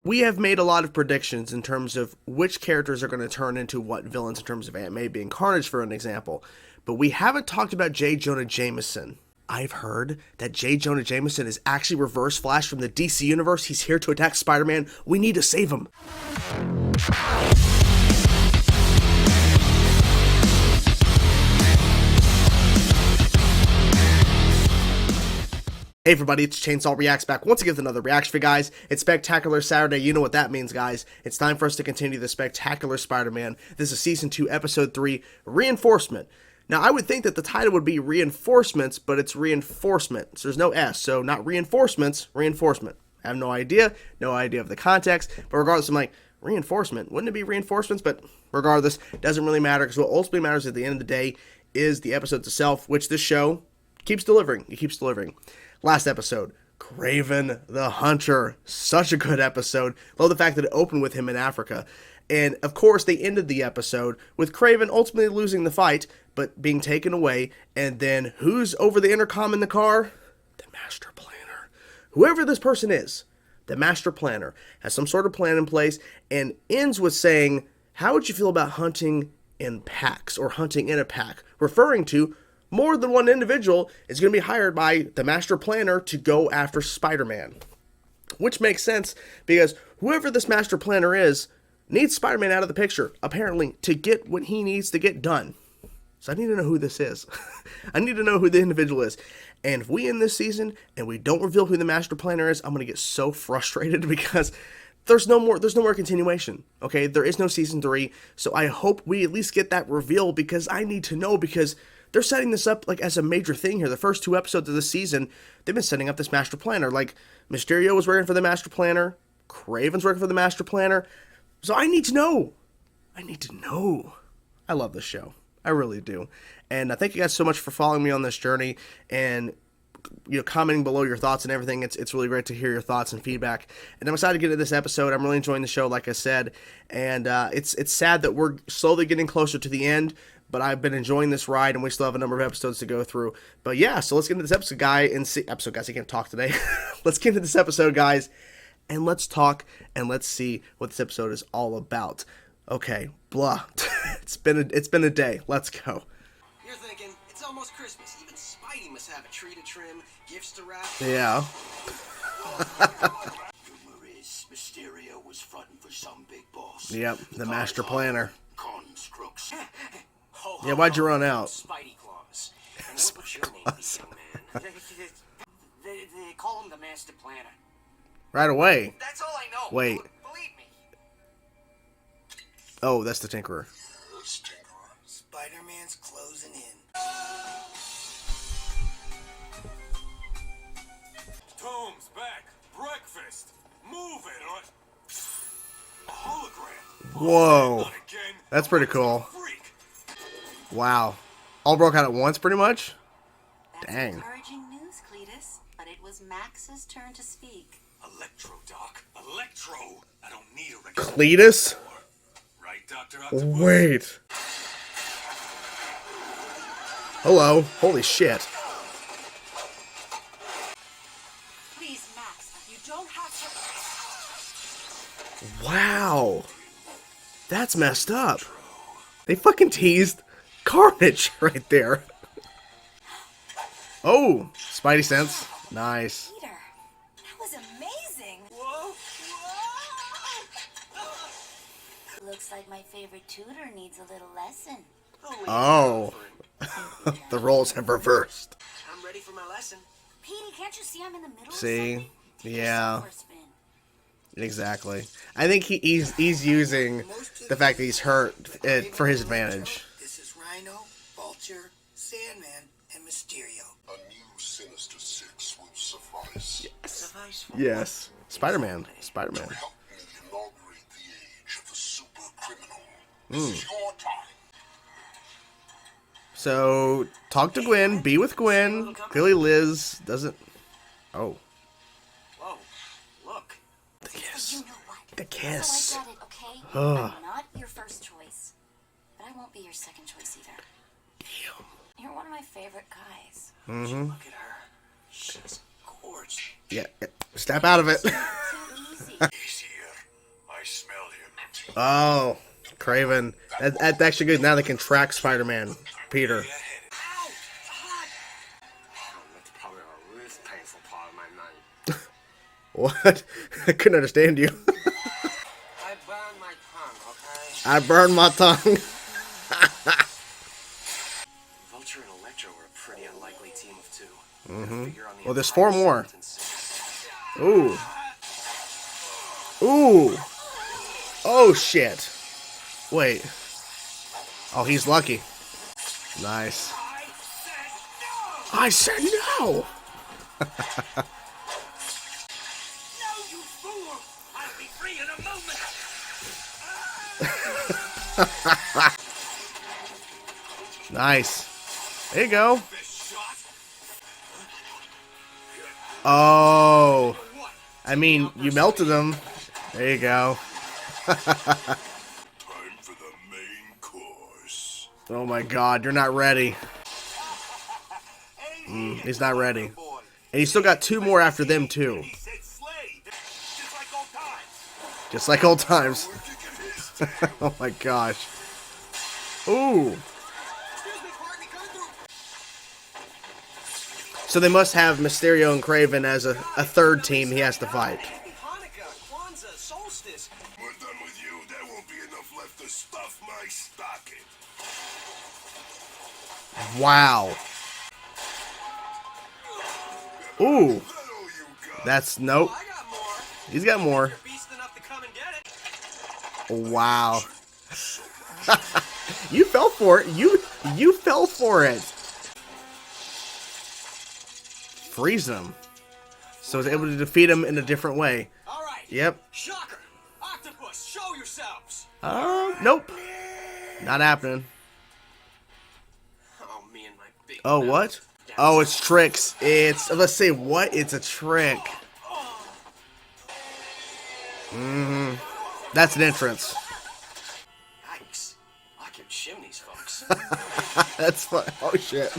We have made a lot of predictions in terms of which characters are going to turn into what villains in terms of Aunt May being Carnage, for an example. But we haven't talked about J. Jonah Jameson. I've heard that J. Jonah Jameson is actually Reverse Flash from the DC Universe. He's here to attack Spider-Man. We need to save him. Hey everybody, it's Chainsaw Reacts back once again with another reaction for you guys. It's Spectacular Saturday, you know what that means, guys. It's time for us to continue the Spectacular Spider-Man. This is Season 2, Episode 3, Reinforcement. Now, I would think that the title would be Reinforcements, but it's Reinforcement. So there's no S, so not Reinforcements, Reinforcement. I have no idea of the context, but regardless, I'm like, Reinforcement? Wouldn't it be Reinforcements? But regardless, it doesn't really matter, because what ultimately matters at the end of the day is the episodes itself, which this show keeps delivering. It keeps delivering. Last episode, Kraven the Hunter. Such a good episode. Love the fact that it opened with him in Africa. And, of course, they ended the episode with Kraven ultimately losing the fight, but being taken away. And then, who's over the intercom in the car? The Master Planner. Whoever this person is, the Master Planner, has some sort of plan in place and ends with saying, how would you feel about hunting in packs or hunting in a pack? Referring to more than one individual is going to be hired by the Master Planner to go after Spider-Man. Which makes sense, because whoever this Master Planner is needs Spider-Man out of the picture, apparently, to get what he needs to get done. So I need to know who this is. I need to know who the individual is. And if we end this season and we don't reveal who the Master Planner is, I'm going to get so frustrated because there's no more continuation. Okay, there is no season 3. So I hope we at least get that reveal, because I need to know, because they're setting this up like as a major thing here. The first 2 episodes of the season, they've been setting up this Master Planner. Like, Mysterio was working for the Master Planner. Kraven's working for the Master Planner. So I need to know. I need to know. I love this show. I really do. And I thank you guys so much for following me on this journey and, you know, commenting below your thoughts and everything. It's really great to hear your thoughts and feedback. And I'm excited to get into this episode. I'm really enjoying the show, like I said. And it's sad that we're slowly getting closer to the end, but I've been enjoying this ride, and we still have a number of episodes to go through. But yeah, so let's get into this episode, guys. I can't talk today. Let's get into this episode, guys, and let's talk, and let's see what this episode is all about. Okay, blah. It's been a day. Let's go. You're thinking, it's almost Christmas. Even Spidey must have a tree to trim, gifts to wrap. Yeah. Rumor is Mysterio was fronting for some big boss. Yep, the Master Planner. Cons, crooks. Yeah, why'd you run out? Spidey Claus. And what was your name, young man? They call him the Master Planner. Right away. That's all I know. Wait. Believe me. Oh, that's the Tinkerer. Yes, Tinkerer. Spider-Man's closing in. Tom's back. Breakfast. Move it, or... A hologram. Whoa. Not again. That's pretty cool. Freak. Wow. All broke out at once, pretty much? That's Dang. encouraging news, Cletus, but it was Max's turn to speak. Electro, Doc. Electro. I don't need a regular... Cletus? Right, Dr. Octopus? Wait. Hello. Holy shit. Please, Max, you don't have to... Wow. That's messed up. They fucking teased Carnage right there. Oh, Spidey sense. Nice. Peter, that was amazing. Whoa. Looks like my favorite tutor needs a little lesson. Oh. The roles have reversed. I'm ready for my lesson. Petey, can't you see I'm in the middle See? of something? Take Yeah. yourself for a spin. Exactly. I think he's using the fact that he's hurt for his advantage. This is Rhino, Vulture, Sandman, and Mysterio. A new Sinister Six will suffice. Suffice for Yes. Spider-Man. Spider-Man. Help me inaugurate the age of the super criminal. This is your time. So, talk to Gwen, be with Gwen. Clearly Liz doesn't... Oh. Whoa, look. The You kiss. know what? The kiss. So I got it, okay? Ugh. I'm not your first choice, but I won't be your second choice either. Damn. You're one of my favorite guys. Mm-hmm. Look at her. She's gorgeous. Yeah. Step out of it. Too easy. He's here. Oh, Craven. That's actually good. Now they can track Spider-Man. Peter. Ow! Hot! That's probably a really painful part of my night. What? I couldn't understand you. I burned my tongue, okay? I burned my tongue. Vulture and Electro are a pretty unlikely team of two. Mm-hmm. Well, there's 4 more. Ooh. Ooh. Oh, shit. Wait. Oh, he's lucky. Nice. I said no! No, you fool! I'll be free in a moment! Nice. There you go. This shot? Oh. What? I mean, you melted him. There you go. Time for the main course. Oh my god, you're not ready. He's not ready. And he's still got 2 more after them, too. He said Slade. Just like old times. Just like old times. Oh my gosh. Ooh. So they must have Mysterio and Craven as a 3rd team he has to fight. Hanukkah, Kwanzaa, Solstice. We're done with you. There won't be enough left to stuff my stocking. Wow. Ooh. Is that all you got? That's nope. I got more. He's got more. You're beast enough to come and get it. Wow. You fell for it. You fell for it. Freeze him. So he's able to defeat him in a different way. All right. Yep. Shocker. Octopus, show yourselves. Nope. Not happening. Oh, me and my big Oh, mouth. what? Oh, it's tricks. Let's say what? It's a trick. That's an entrance. Yikes. I can chimneys, folks. That's fun. Oh, shit.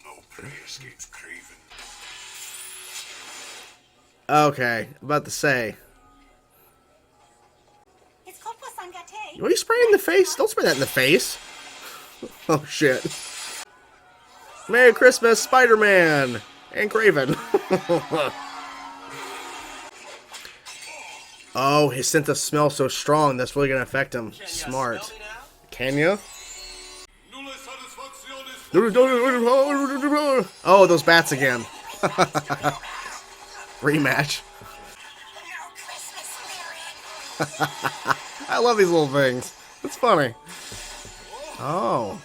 Nobody escapes Craven. Okay. About to say. It's Copa-san gate. What are you spraying in the face? Don't spray that in the face. Oh, shit. Merry Christmas, Spider-Man! And Craven. Oh, his sense of smell so strong, that's really gonna affect him. Smart. Smell me now? Can you? Nulla satisfaccionis. Oh, those bats again. Rematch. I love these little things. It's funny. Oh.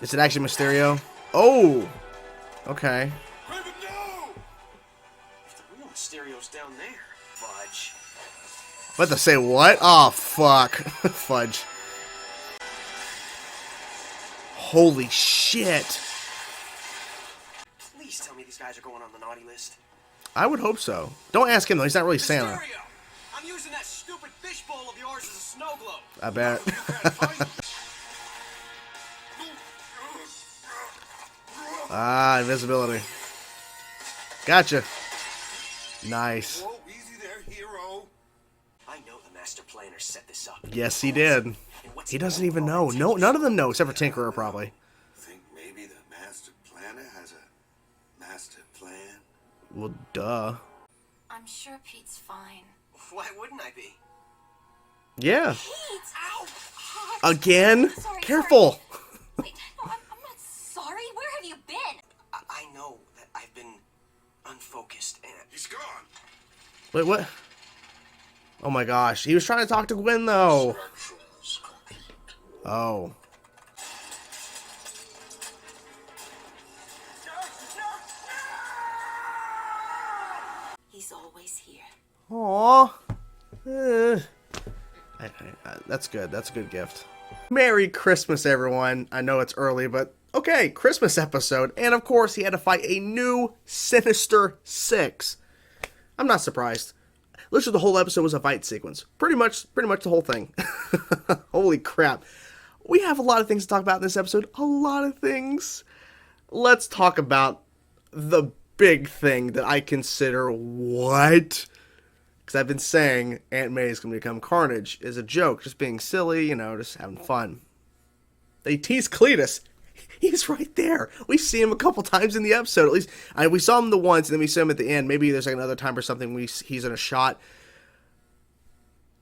Is it actually Mysterio? Oh. Okay. Craven, no! If the real Mysterio's down there, fudge. What to say what? Oh, fuck. Fudge. Holy shit. Please tell me these guys are going on the naughty list. I would hope so. Don't ask him though, he's not really Santa. Mysterio! I'm using that stupid fishbowl of yours as a snow globe. I bet. Ah, invisibility. Gotcha. Nice. Whoa, easy there, hero. I know the master planner set this up. Yes, he did. And what's He doesn't even know. No, none of them know except for Tinkerer, probably. Think maybe the master planner has a master plan? Well, duh. I'm sure Pete's fine. Why wouldn't I be? Yeah. Pete! Ow! Again? Sorry, Careful. Wait, no, I'm not sorry. Where have you been? I know that I've been unfocused and... He's gone. Wait, what? Oh my gosh. He was trying to talk to Gwen, though. Actions complete. Oh. He's always here. Aww. That's good. That's a good gift. Merry Christmas, everyone. I know it's early, but okay, Christmas episode. And of course, he had to fight a new Sinister Six. I'm not surprised. Literally, the whole episode was a fight sequence. Pretty much the whole thing. Holy crap. We have a lot of things to talk about in this episode. A lot of things. Let's talk about the big thing that I consider what? because I've been saying Aunt May is going to become Carnage is a joke, just being silly, just having fun. They tease Cletus. He's right there. We see him a couple times in the episode. At least we saw him the once, and then we see him at the end. Maybe there's like another time or something he's in a shot.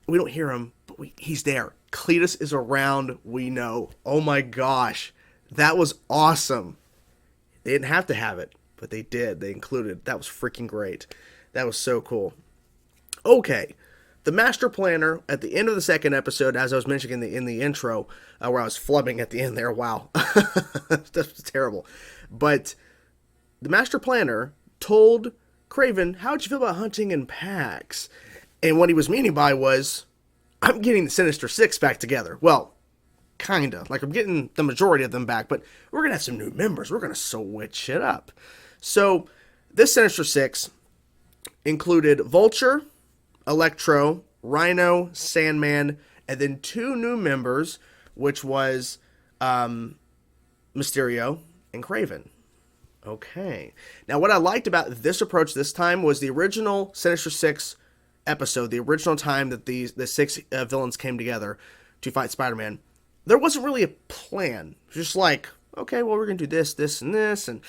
We don't hear him, but he's there. Cletus is around. We know. Oh my gosh, that was awesome. They didn't have to have it, but they did. They included. That was freaking great. That was so cool. Okay. The Master Planner, at the end of the second episode, as I was mentioning in the intro, where I was flubbing at the end there, wow. That's terrible. But the Master Planner told Kraven, how'd you feel about hunting in packs? And what he was meaning by was, I'm getting the Sinister Six back together. Well, kinda. Like, I'm getting the majority of them back, but we're gonna have some new members. We're gonna switch it up. So, this Sinister Six included Vulture, Electro, Rhino, Sandman, and then 2 new members, which was Mysterio and Kraven. Okay. Now, what I liked about this approach this time was the original Sinister Six episode, the original time that the 6 villains came together to fight Spider-Man. There wasn't really a plan. It was just like, okay, well, we're going to do this, this, and this, and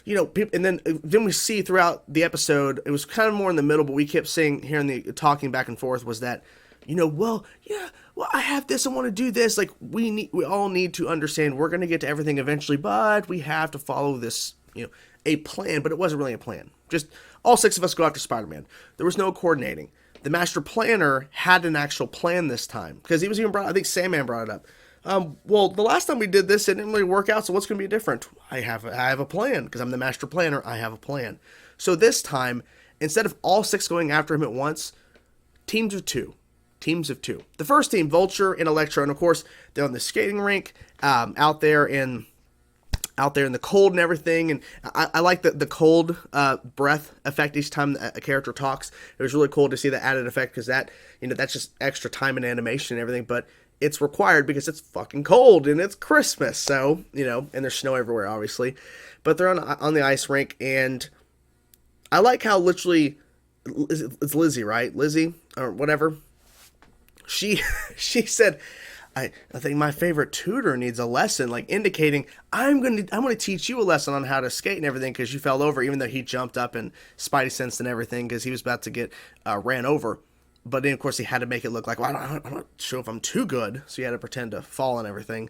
and then we see throughout the episode, it was kind of more in the middle, but we kept hearing the talking back and forth was that, well, I have this, I want to do this. Like, we all need to understand we're going to get to everything eventually, but we have to follow this, a plan. But it wasn't really a plan. Just all 6 of us go after Spider-Man. There was no coordinating. The Master Planner had an actual plan this time because he was even I think Sandman brought it up. Well, the last time we did this, it didn't really work out, so what's going to be different? I have a plan, because I'm the Master Planner, I have a plan. So this time, instead of all 6 going after him at once, teams of 2. The first team, Vulture and Electro, and of course, they're on the skating rink, out there in the cold and everything, and I like the cold breath effect each time a character talks. It was really cool to see the added effect, because that, that's just extra time and animation and everything, but it's required because it's fucking cold and it's Christmas, so, and there's snow everywhere, obviously. But they're on the ice rink, and I like how literally, it's Lizzie, right? Lizzie, or whatever. She said, I think my favorite tutor needs a lesson, like indicating, I'm gonna teach you a lesson on how to skate and everything, because you fell over, even though he jumped up and Spidey sensed and everything, because he was about to get ran over. But then, of course, he had to make it look like, well, I'm not sure if I'm too good. So he had to pretend to fall and everything.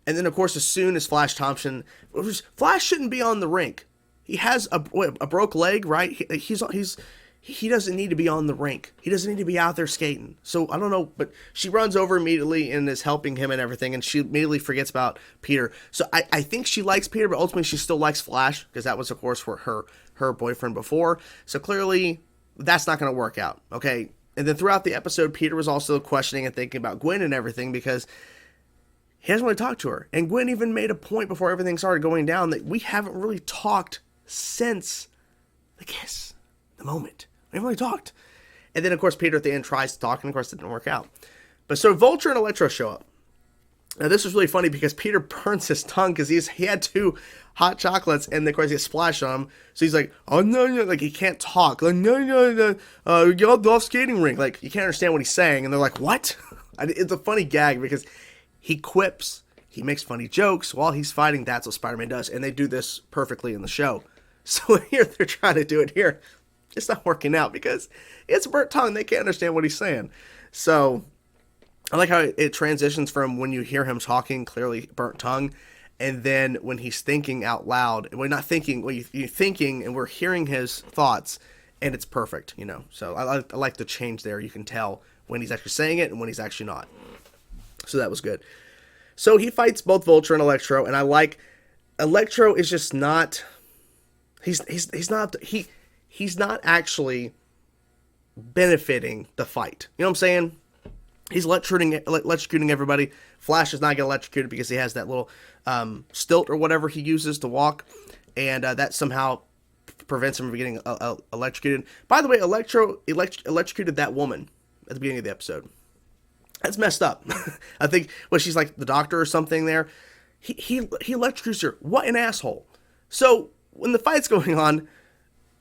And then, of course, as soon as Flash shouldn't be on the rink. He has a broke leg, right? He doesn't need to be on the rink. He doesn't need to be out there skating. So I don't know, but she runs over immediately and is helping him and everything. And she immediately forgets about Peter. So I think she likes Peter, but ultimately she still likes Flash, because that was, of course, for her boyfriend before. So clearly that's not going to work out. Okay. And then throughout the episode, Peter was also questioning and thinking about Gwen and everything, because he doesn't want to talk to her. And Gwen even made a point before everything started going down that we haven't really talked since the kiss, the moment. We haven't really talked. And then, of course, Peter at the end tries to talk, and of course it didn't work out. But so Vulture and Electro show up. Now, this was really funny because Peter burns his tongue because he had 2 hot chocolates, and of course he gets splashed on him. So he's like, oh, no, like he can't talk. Like, no, get off skating rink. Like, you can't understand what he's saying. And they're like, what? It's a funny gag because he quips, he makes funny jokes while he's fighting. That's what Spider-Man does. And they do this perfectly in the show. So here they're trying to do it here. It's not working out because it's burnt tongue. They can't understand what he's saying. So I like how it transitions from when you hear him talking, clearly burnt tongue, and then when he's thinking out loud. We're not thinking, well, you're thinking, and we're hearing his thoughts, and it's perfect, So I like the change there. You can tell when he's actually saying it and when he's actually not. So that was good. So he fights both Vulture and Electro, and I like Electro is just not. He's not actually benefiting the fight. You know what I'm saying? He's electrocuting everybody. Flash is not getting electrocuted because he has that little stilt or whatever he uses to walk, and that somehow prevents him from getting electrocuted. By the way, Electro electrocuted that woman at the beginning of the episode. That's messed up. I think, she's like the doctor or something there. He electrocutes her. What an asshole. So when the fight's going on,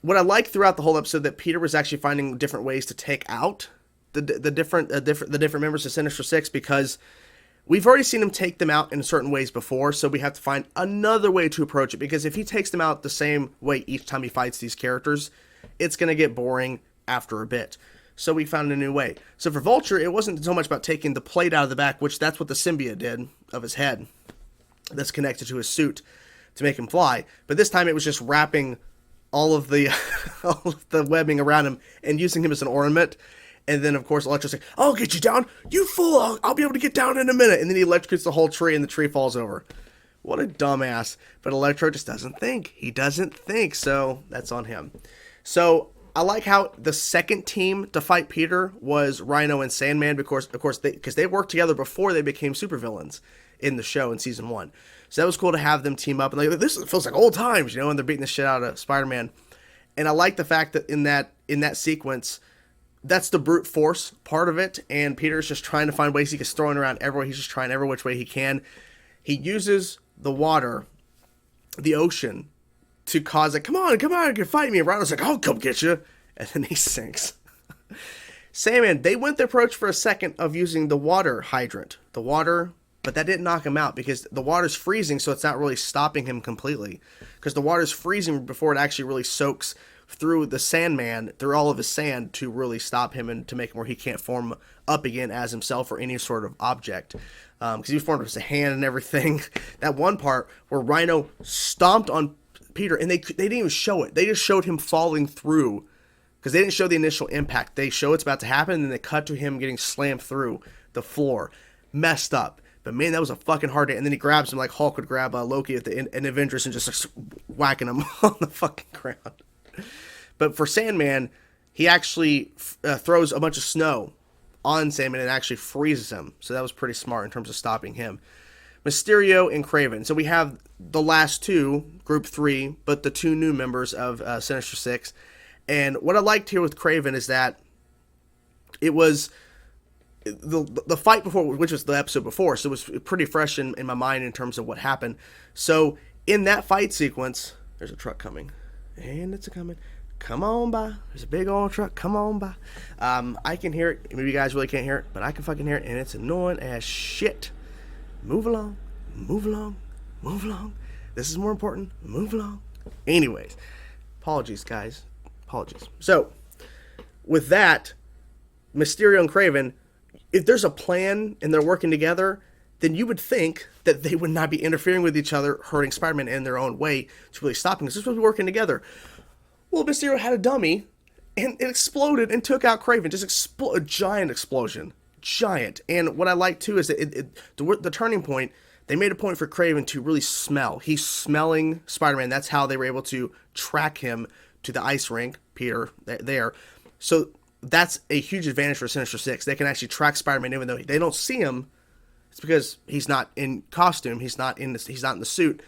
what I like throughout the whole episode that Peter was actually finding different ways to take out the different members of Sinister Six, because we've already seen him take them out in certain ways before, so we have to find another way to approach it, because if he takes them out the same way each time he fights these characters, it's going to get boring after a bit. So we found a new way. So for Vulture, it wasn't so much about taking the plate out of the back, which that's what the symbiote did of his head that's connected to his suit to make him fly. But this time it was just wrapping all of the all of the webbing around him and using him as an ornament. And then, of course, Electro's like, I'll get you down. You fool. I'll be able to get down in a minute. And then he electrocutes the whole tree and the tree falls over. What a dumbass. But Electro just doesn't think. He doesn't think. So that's on him. So I like how the second team to fight Peter was Rhino and Sandman, because they worked together before they became supervillains in the show in season 1. So that was cool to have them team up. And like, this feels like old times, you know, and they're beating the shit out of Spider-Man. And I like the fact that in that sequence, that's the brute force part of it, and Peter's just trying to find ways. He gets thrown around everywhere. He's just trying every which way he can. He uses the water, the ocean, to cause it. Come on, you can fight me. And Rhino's like, I'll come get you. And then he sinks. Sandman, they went the approach for a second of using the water hydrant. The water, but that didn't knock him out because the water's freezing, so it's not really stopping him completely. Because the water's freezing before it actually really soaks through the Sandman, through all of his sand, to really stop him and to make him where he can't form up again as himself or any sort of object. Because he was formed as a hand and everything. That one part where Rhino stomped on Peter, and they didn't even show it. They just showed him falling through, because they didn't show the initial impact. They show it's about to happen, and then they cut to him getting slammed through the floor. Messed up. But man, that was a fucking hard day. And then he grabs him like Hulk would grab Loki at the in Avengers and just whacking him on the fucking ground. But for Sandman, he actually throws a bunch of snow on Sandman and actually freezes him. So that was pretty smart in terms of stopping him. Mysterio and Kraven. So we have the last two, Group 3, but the two new members of Sinister Six. And what I liked here with Kraven is that it was the fight before, which was the episode before, so it was pretty fresh in my mind in terms of what happened. So in that fight sequence, there's a truck coming. And it's coming. Come on by. There's a big old truck. Come on by. I can hear it. Maybe you guys really can't hear it, but I can fucking hear it, and it's annoying as shit. Move along. Move along. Move along. This is more important. Move along. Anyways. Apologies, guys. Apologies. So, with that, Mysterio and Kraven, if there's a plan and they're working together, then you would think that they would not be interfering with each other, hurting Spider-Man in their own way to really stop him, because they're supposed to be working together. Well, Mysterio had a dummy, and it exploded and took out Kraven. Just a giant explosion. Giant. And what I like, too, is that the turning point, they made a point for Kraven to really smell. He's smelling Spider-Man. That's how they were able to track him to the ice rink, Peter, there. So that's a huge advantage for Sinister Six. They can actually track Spider-Man even though they don't see him. It's because he's not in costume, he's not in the suit,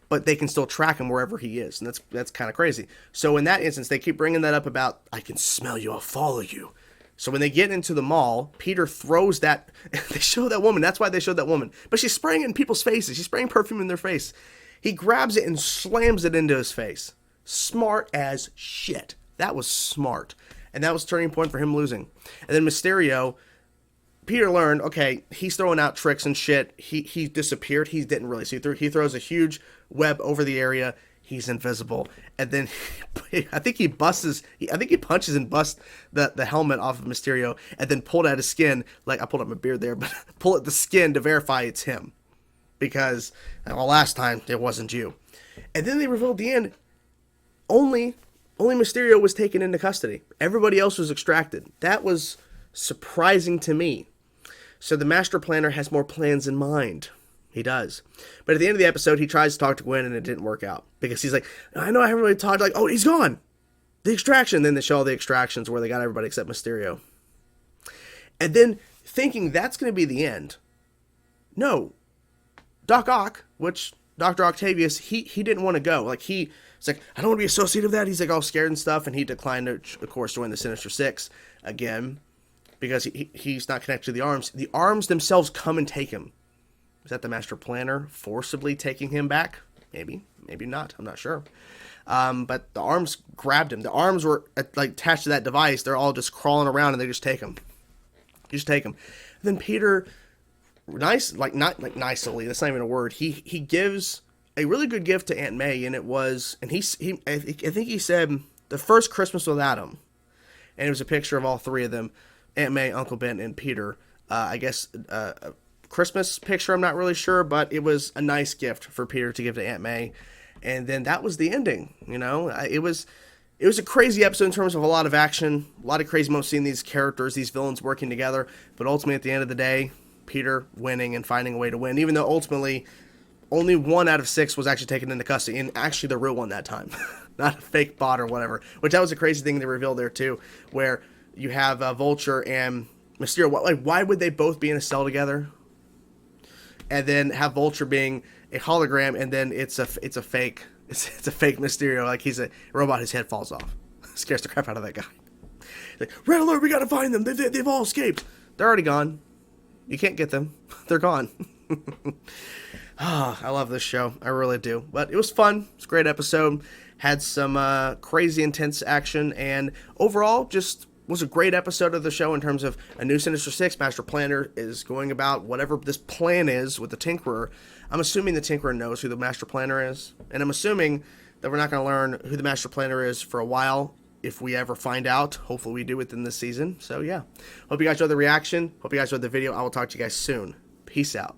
but they can still track him wherever he is, and that's kind of crazy. So in that instance, they keep bringing that up about, I can smell you, I'll follow you. So when they get into the mall, Peter throws that, they show that woman, that's why they showed that woman, but she's spraying it in people's faces, she's spraying perfume in their face. He grabs it and slams it into his face. Smart as shit. That was smart. And that was a turning point for him losing. And then Mysterio, Peter learned, okay, he's throwing out tricks and shit. He disappeared. He didn't really see through. He throws a huge web over the area. He's invisible. And then I think he punches and busts the helmet off of Mysterio and then pulled out his skin. Like, I pulled up my beard there, but pull at the skin to verify it's him. Because, well, last time it wasn't you. And then they revealed at the end, only Mysterio was taken into custody. Everybody else was extracted. That was surprising to me. So the Master Planner has more plans in mind. He does. But at the end of the episode, he tries to talk to Gwen, and it didn't work out. Because he's like, I know I haven't really talked. Like, oh, he's gone. The extraction. Then they show all the extractions where they got everybody except Mysterio. And then, thinking that's going to be the end. No. Doc Ock, which Dr. Octavius, he didn't want to go. Like, he's like, I don't want to be associated with that. He's like all scared and stuff. And he declined to, of course, join the Sinister Six again. Because he's not connected to the arms. The arms themselves come and take him. Is that the Master Planner forcibly taking him back? Maybe. Maybe not. I'm not sure. But the arms grabbed him. The arms were like attached to that device. They're all just crawling around, and they just take him. You just take him. And then Peter, nicely, that's not even a word. He gives a really good gift to Aunt May, and it was, and I think he said, the first Christmas without him. And it was a picture of all three of them, Aunt May, Uncle Ben, and Peter. I guess a Christmas picture, I'm not really sure, but it was a nice gift for Peter to give to Aunt May. And then that was the ending, you know. It was a crazy episode in terms of a lot of action, a lot of crazy moments seeing these characters, these villains working together. But ultimately, at the end of the day, Peter winning and finding a way to win, even though ultimately only 1 out of 6 was actually taken into custody, and actually the real one that time, not a fake bot or whatever, which that was a crazy thing they revealed there too, where you have Vulture and Mysterio. Why would they both be in a cell together? And then have Vulture being a hologram, and then it's a fake Mysterio, like he's a robot, his head falls off. Scares the crap out of that guy. Like, Red Alert, we gotta find them, they've all escaped. They're already gone. You can't get them. They're gone. I love this show. I really do. But it was fun. It's a great episode. Had some crazy intense action, and overall just was a great episode of the show in terms of a new Sinister Six. Master Planner is going about whatever this plan is with the Tinkerer. I'm assuming the Tinkerer knows who the Master Planner is, and I'm assuming that we're not going to learn who the Master Planner is for a while, if we ever find out. Hopefully we do within this season. So yeah, hope you guys enjoyed the reaction. Hope you guys enjoyed the video. I will talk to you guys soon. Peace out.